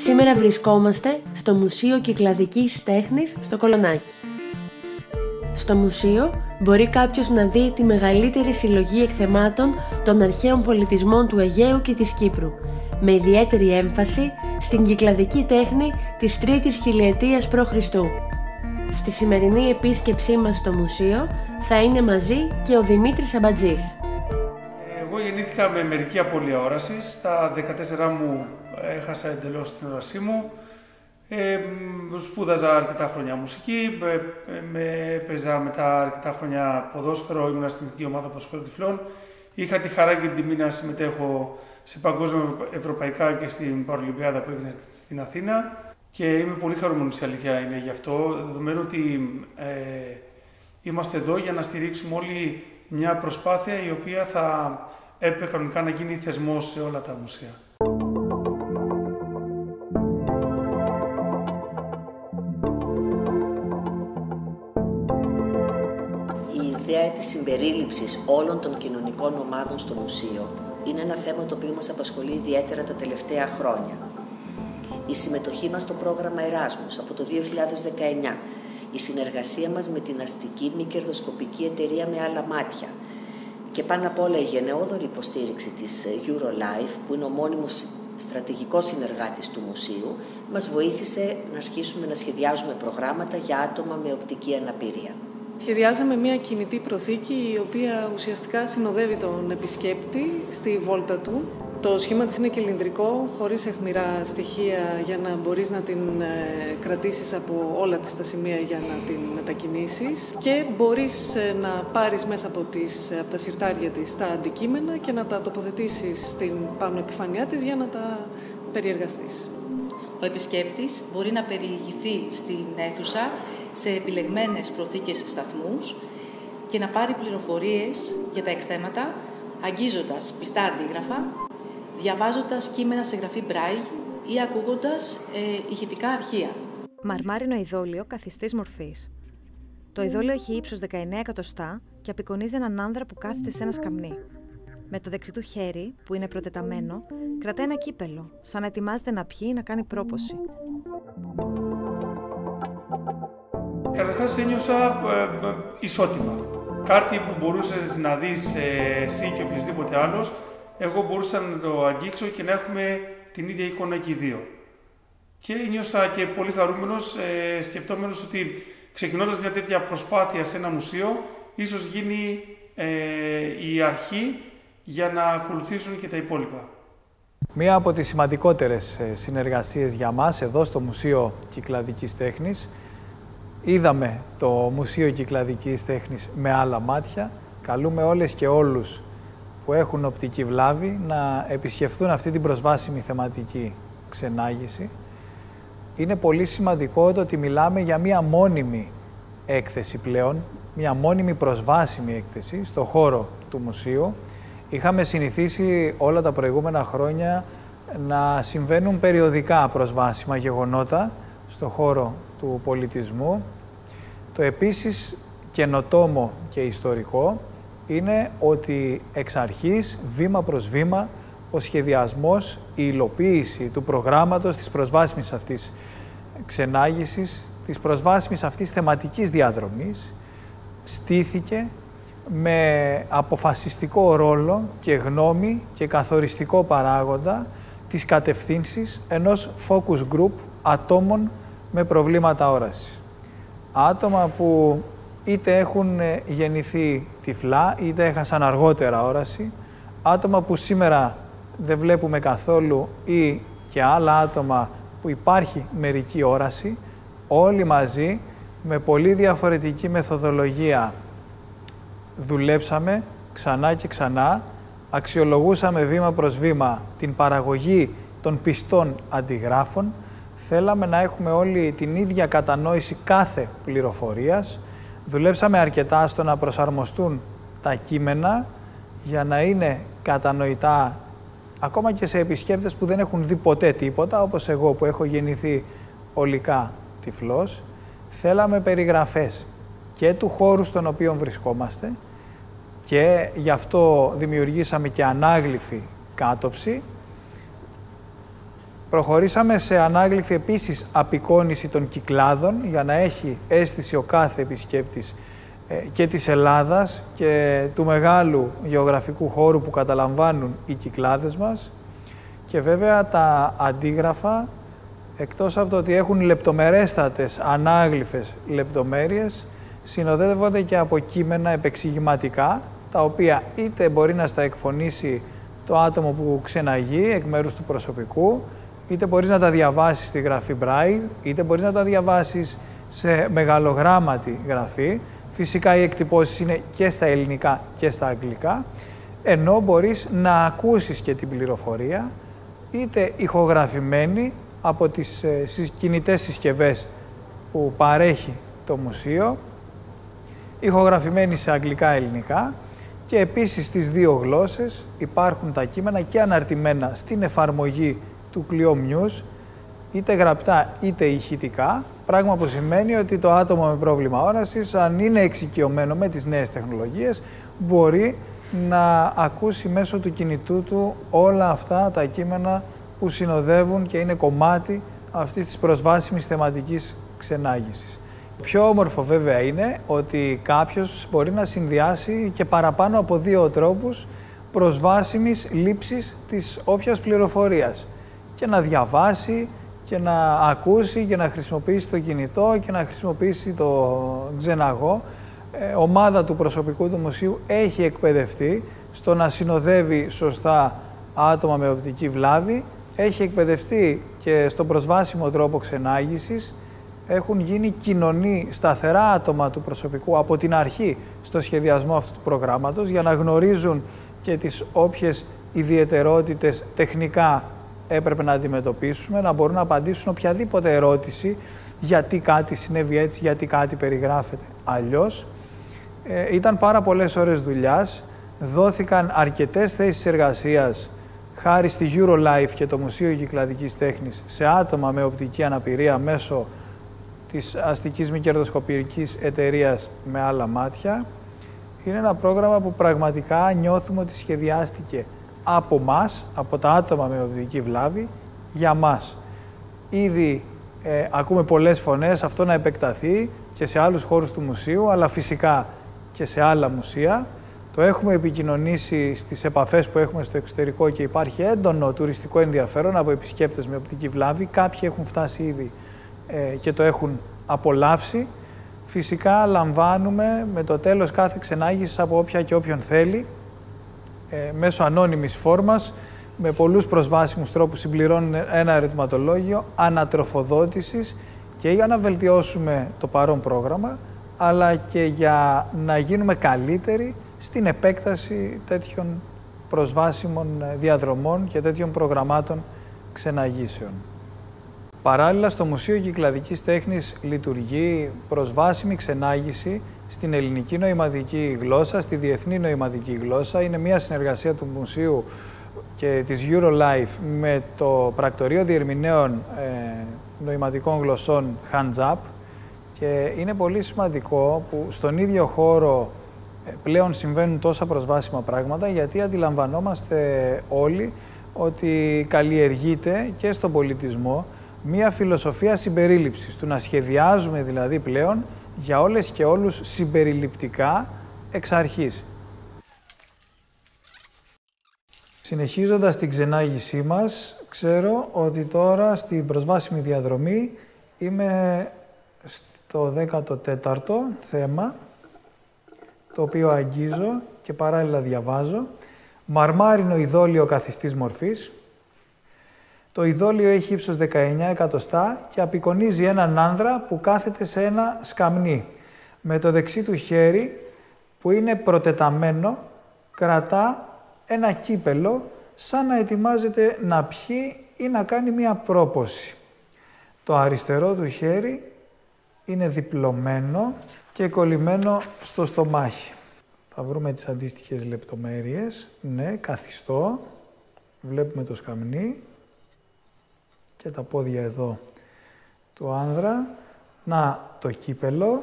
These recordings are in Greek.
Σήμερα βρισκόμαστε στο Μουσείο Κυκλαδικής Τέχνης στο Κολονάκι. Στο μουσείο μπορεί κάποιος να δει τη μεγαλύτερη συλλογή εκθεμάτων των αρχαίων πολιτισμών του Αιγαίου και της Κύπρου, με ιδιαίτερη έμφαση στην κυκλαδική τέχνη της 3ης χιλιετίας π.Χ. Στη σημερινή επίσκεψή μας στο μουσείο θα είναι μαζί και ο Δημήτρης Αμπατζής. Εγώ γεννήθηκα με μερική απώλεια όρασης. Στα 14 μου έχασα εντελώς την όρασή μου. Σπούδαζα αρκετά χρόνια μουσική, παίζα μετά αρκετά χρόνια ποδόσφαιρο, ήμουν στην εθνική ομάδα ποδοσφαίρου τυφλών. Είχα τη χαρά και την τιμή να συμμετέχω σε παγκόσμια, ευρωπαϊκά και στην Παρολυμπιάδα που έγινε στην Αθήνα. Και είμαι πολύ χαρούμενος, η αλήθεια είναι γι' αυτό, δεδομένου ότι είμαστε εδώ για να στηρίξουμε όλοι μια προσπάθεια η οποία θα έπρεπε κανονικά να γίνει θεσμός σε όλα τα μουσεία. Η ιδέα της συμπερίληψης όλων των κοινωνικών ομάδων στο μουσείο είναι ένα θέμα το οποίο μας απασχολεί ιδιαίτερα τα τελευταία χρόνια. Η συμμετοχή μας στο πρόγραμμα Εράσμους από το 2019, η συνεργασία μας με την αστική μη κερδοσκοπική εταιρεία Με Άλλα Μάτια και πάνω απ' όλα η γενναιόδορη υποστήριξη της Eurolife, που είναι ο μόνιμος στρατηγικός συνεργάτης του μουσείου, μας βοήθησε να αρχίσουμε να σχεδιάζουμε προγράμματα για άτομα με οπτική αναπηρία. Σχεδιάζαμε μια κινητή προθήκη η οποία ουσιαστικά συνοδεύει τον επισκέπτη στη βόλτα του. Το σχήμα της είναι κυλινδρικό, χωρίς αιχμηρά στοιχεία για να μπορείς να την κρατήσεις από όλα τα σημεία για να την μετακινήσεις και μπορείς να πάρεις μέσα από τα συρτάρια της τα αντικείμενα και να τα τοποθετήσεις στην πάνω επιφάνειά της για να τα περιεργαστείς. Ο επισκέπτης μπορεί να περιηγηθεί στην αίθουσα σε επιλεγμένες προθήκες σταθμούς και να πάρει πληροφορίες για τα εκθέματα, αγγίζοντας πιστά αντίγραφα, διαβάζοντας κείμενα σε γραφή Braille ή ακούγοντας ηχητικά αρχεία. Μαρμάρινο ειδόλιο καθιστής μορφής. Το ειδόλιο έχει ύψος 19 εκατοστά και απεικονίζει έναν άνδρα που κάθεται σε ένα σκαμνί. Με το δεξί του χέρι, που είναι προτεταμένο, κρατάει ένα κύπελο, σαν να ετοιμάζεται να πιει ή να κάνει πρόποση. Καταρχάς ένιωσα ισότιμα. Κάτι που μπορούσες να δεις εσύ και οποιοδήποτε άλλος, εγώ μπορούσα να το αγγίξω και να έχουμε την ίδια εικόνα και οι δύο. Και νιώσα και πολύ χαρούμενος, σκεπτόμενος ότι ξεκινώντας μια τέτοια προσπάθεια σε ένα μουσείο, ίσως γίνει η αρχή για να ακολουθήσουν και τα υπόλοιπα. Μία από τις σημαντικότερες συνεργασίες για μας εδώ στο Μουσείο Κυκλαδικής Τέχνης. Είδαμε το Μουσείο Κυκλαδικής Τέχνης με άλλα μάτια. Καλούμε όλες και όλους που έχουν οπτική βλάβη να επισκεφθούν αυτή την προσβάσιμη θεματική ξενάγηση. Είναι πολύ σημαντικό το ότι μιλάμε για μία μόνιμη έκθεση πλέον, μία μόνιμη προσβάσιμη έκθεση στο χώρο του μουσείου. Είχαμε συνηθίσει όλα τα προηγούμενα χρόνια να συμβαίνουν περιοδικά προσβάσιμα γεγονότα στο χώρο του πολιτισμού. Το επίσης καινοτόμο και ιστορικό είναι ότι εξ αρχής, βήμα προς βήμα, ο σχεδιασμός, η υλοποίηση του προγράμματος της προσβάσιμης αυτής ξενάγησης, της προσβάσιμης αυτής θεματικής διαδρομής, στήθηκε με αποφασιστικό ρόλο και γνώμη και καθοριστικό παράγοντα της κατευθύνσης ενός focus group ατόμων με προβλήματα όρασης. Άτομα που είτε έχουν γεννηθεί τυφλά, είτε έχασαν αργότερα όραση, άτομα που σήμερα δεν βλέπουμε καθόλου ή και άλλα άτομα που υπάρχει μερική όραση, όλοι μαζί με πολύ διαφορετική μεθοδολογία δουλέψαμε ξανά και ξανά, αξιολογούσαμε βήμα προς βήμα την παραγωγή των πιστών αντιγράφων. Θέλαμε να έχουμε όλοι την ίδια κατανόηση κάθε πληροφορίας. Δουλέψαμε αρκετά στο να προσαρμοστούν τα κείμενα για να είναι κατανοητά ακόμα και σε επισκέπτες που δεν έχουν δει ποτέ τίποτα, όπως εγώ που έχω γεννηθεί ολικά τυφλός. Θέλαμε περιγραφές και του χώρου στον οποίο βρισκόμαστε και γι' αυτό δημιουργήσαμε και ανάγλυφη κάτοψη Προχωρήσαμε σε ανάγλυφη επίσης απεικόνιση των κυκλάδων για να έχει αίσθηση ο κάθε επισκέπτης και της Ελλάδας και του μεγάλου γεωγραφικού χώρου που καταλαμβάνουν οι κυκλάδες μας. Και βέβαια τα αντίγραφα, εκτός από το ότι έχουν λεπτομερέστατες ανάγλυφες λεπτομέρειες, συνοδεύονται και από κείμενα επεξηγηματικά, τα οποία είτε μπορεί να στα εκφωνήσει το άτομο που ξεναγεί εκ μέρους του προσωπικού, είτε μπορείς να τα διαβάσεις στη γραφή Braille, είτε μπορείς να τα διαβάσεις σε μεγαλογράμματη γραφή. Φυσικά οι εκτυπώσεις είναι και στα ελληνικά και στα αγγλικά, ενώ μπορείς να ακούσεις και την πληροφορία, είτε ηχογραφημένη από τις κινητές συσκευές που παρέχει το μουσείο, ηχογραφημένη σε αγγλικά-ελληνικά, και επίσης στις δύο γλώσσες υπάρχουν τα κείμενα και αναρτημένα στην εφαρμογή του Clio News, είτε γραπτά είτε ηχητικά, πράγμα που σημαίνει ότι το άτομο με πρόβλημα όρασης, αν είναι εξοικειωμένο με τις νέες τεχνολογίες, μπορεί να ακούσει μέσω του κινητού του όλα αυτά τα κείμενα που συνοδεύουν και είναι κομμάτι αυτής της προσβάσιμης θεματικής ξενάγησης. Πιο όμορφο βέβαια είναι ότι κάποιος μπορεί να συνδυάσει και παραπάνω από δύο τρόπους προσβάσιμης λήψης της όποιας πληροφορίας και να διαβάσει και να ακούσει και να χρησιμοποιήσει το κινητό και να χρησιμοποιήσει το ξεναγό. Ομάδα του προσωπικού του μουσείου έχει εκπαιδευτεί στο να συνοδεύει σωστά άτομα με οπτική βλάβη, έχει εκπαιδευτεί και στον προσβάσιμο τρόπο ξενάγησης. Έχουν γίνει κοινωνοί σταθερά άτομα του προσωπικού από την αρχή στο σχεδιασμό αυτού του προγράμματος, για να γνωρίζουν και τις όποιες ιδιαιτερότητες τεχνικά έπρεπε να αντιμετωπίσουμε, να μπορούν να απαντήσουν οποιαδήποτε ερώτηση, γιατί κάτι συνέβη έτσι, γιατί κάτι περιγράφεται αλλιώς. Ήταν πάρα πολλές ώρες δουλειάς, δόθηκαν αρκετές θέσεις εργασίας χάρη στη EuroLife και το Μουσείο Κυκλαδικής Τέχνης σε άτομα με οπτική αναπηρία μέσω της αστικής μη κερδοσκοπικής εταιρείας Με Άλλα Μάτια. Είναι ένα πρόγραμμα που πραγματικά νιώθουμε ότι σχεδιάστηκε από μας, από τα άτομα με οπτική βλάβη, για μας. Ήδη ακούμε πολλές φωνές αυτό να επεκταθεί και σε άλλους χώρους του μουσείου, αλλά φυσικά και σε άλλα μουσεία. Το έχουμε επικοινωνήσει στις επαφές που έχουμε στο εξωτερικό και υπάρχει έντονο τουριστικό ενδιαφέρον από επισκέπτες με οπτική βλάβη. Κάποιοι έχουν φτάσει ήδη και το έχουν απολαύσει. Φυσικά λαμβάνουμε με το τέλος κάθε ξενάγησης από όποια και όποιον θέλει, μέσω ανώνυμης φόρμας, με πολλούς προσβάσιμους τρόπους συμπληρώνουν ένα ερωτηματολόγιο ανατροφοδότησης και για να βελτιώσουμε το παρόν πρόγραμμα, αλλά και για να γίνουμε καλύτεροι στην επέκταση τέτοιων προσβάσιμων διαδρομών και τέτοιων προγραμμάτων ξεναγήσεων. Παράλληλα, στο Μουσείο Κυκλαδικής Τέχνης λειτουργεί προσβάσιμη ξενάγηση στην ελληνική νοηματική γλώσσα, στη διεθνή νοηματική γλώσσα. Είναι μια συνεργασία του Μουσείου και της EuroLife με το Πρακτορείο Διερμηνέων Νοηματικών Γλωσσών Hands Up, και είναι πολύ σημαντικό που στον ίδιο χώρο πλέον συμβαίνουν τόσα προσβάσιμα πράγματα, γιατί αντιλαμβανόμαστε όλοι ότι καλλιεργείται και στον πολιτισμό μία φιλοσοφία συμπερίληψης, του να σχεδιάζουμε δηλαδή πλέον για όλες και όλους συμπεριληπτικά εξ αρχής. Συνεχίζοντας την ξενάγησή μας, ξέρω ότι τώρα στην προσβάσιμη διαδρομή είμαι στο 14ο θέμα, το οποίο αγγίζω και παράλληλα διαβάζω. Μαρμάρινο ειδόλιο καθιστής μορφής. Το ειδόλιο έχει ύψος 19 εκατοστά και απεικονίζει έναν άνδρα που κάθεται σε ένα σκαμνί. Με το δεξί του χέρι, που είναι προτεταμένο, κρατά ένα κύπελο σαν να ετοιμάζεται να πιει ή να κάνει μία πρόποση. Το αριστερό του χέρι είναι διπλωμένο και κολλημένο στο στομάχι. Θα βρούμε τις αντίστοιχες λεπτομέρειες. Ναι, καθιστό. Βλέπουμε το σκαμνί και τα πόδια εδώ του άνδρα. Να, το κύπελο.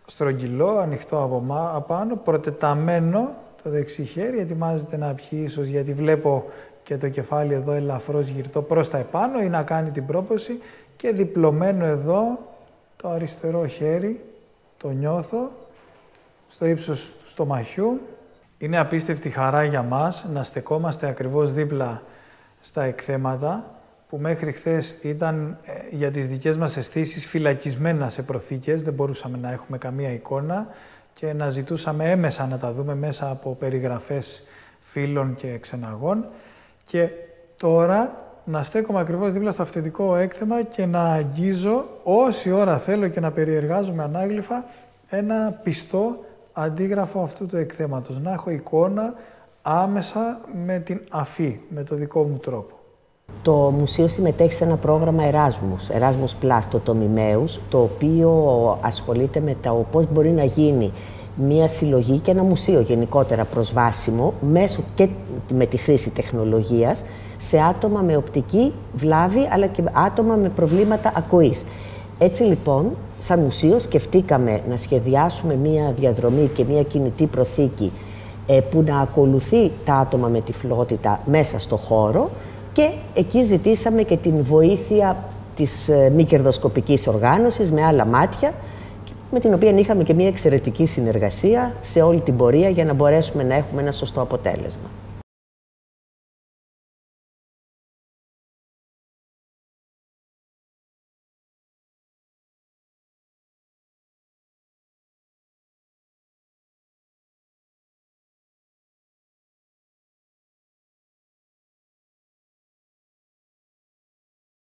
Στρογγυλό, ανοιχτό από απάνω, προτεταμένο το δεξί χέρι. Ετοιμάζεται να πιει ίσως, γιατί βλέπω και το κεφάλι εδώ ελαφρώς γυρτό προς τα επάνω ή να κάνει την πρόποση και διπλωμένο εδώ το αριστερό χέρι, το νιώθω στο ύψος του στομαχιού. Είναι απίστευτη χαρά για μας να στεκόμαστε ακριβώς δίπλα στα εκθέματα που μέχρι χθες ήταν για τις δικές μας αισθήσεις φυλακισμένα σε προθήκες, δεν μπορούσαμε να έχουμε καμία εικόνα και να ζητούσαμε έμεσα να τα δούμε μέσα από περιγραφές φίλων και ξεναγών. Και τώρα να στέκομαι ακριβώς δίπλα στο αυθεντικό έκθεμα και να αγγίζω όση ώρα θέλω και να περιεργάζομαι ανάγλυφα ένα πιστό αντίγραφο αυτού του εκθέματος. Να έχω εικόνα άμεσα με την αφή, με το δικό μου τρόπο. Το μουσείο συμμετέχει σε ένα πρόγραμμα Erasmus Plus, το Τομιμαίους, το οποίο ασχολείται με το πώς μπορεί να γίνει μια συλλογή και ένα μουσείο γενικότερα προσβάσιμο μέσω και με τη χρήση τεχνολογίας σε άτομα με οπτική βλάβη αλλά και άτομα με προβλήματα ακοής. Έτσι λοιπόν, σαν μουσείο σκεφτήκαμε να σχεδιάσουμε μια διαδρομή και μια κινητή προθήκη που να ακολουθεί τα άτομα με τυφλότητα μέσα στο χώρο και εκεί ζητήσαμε και την βοήθεια της μη κερδοσκοπικής οργάνωσης με άλλα μάτια, με την οποία είχαμε και μια εξαιρετική συνεργασία σε όλη την πορεία για να μπορέσουμε να έχουμε ένα σωστό αποτέλεσμα.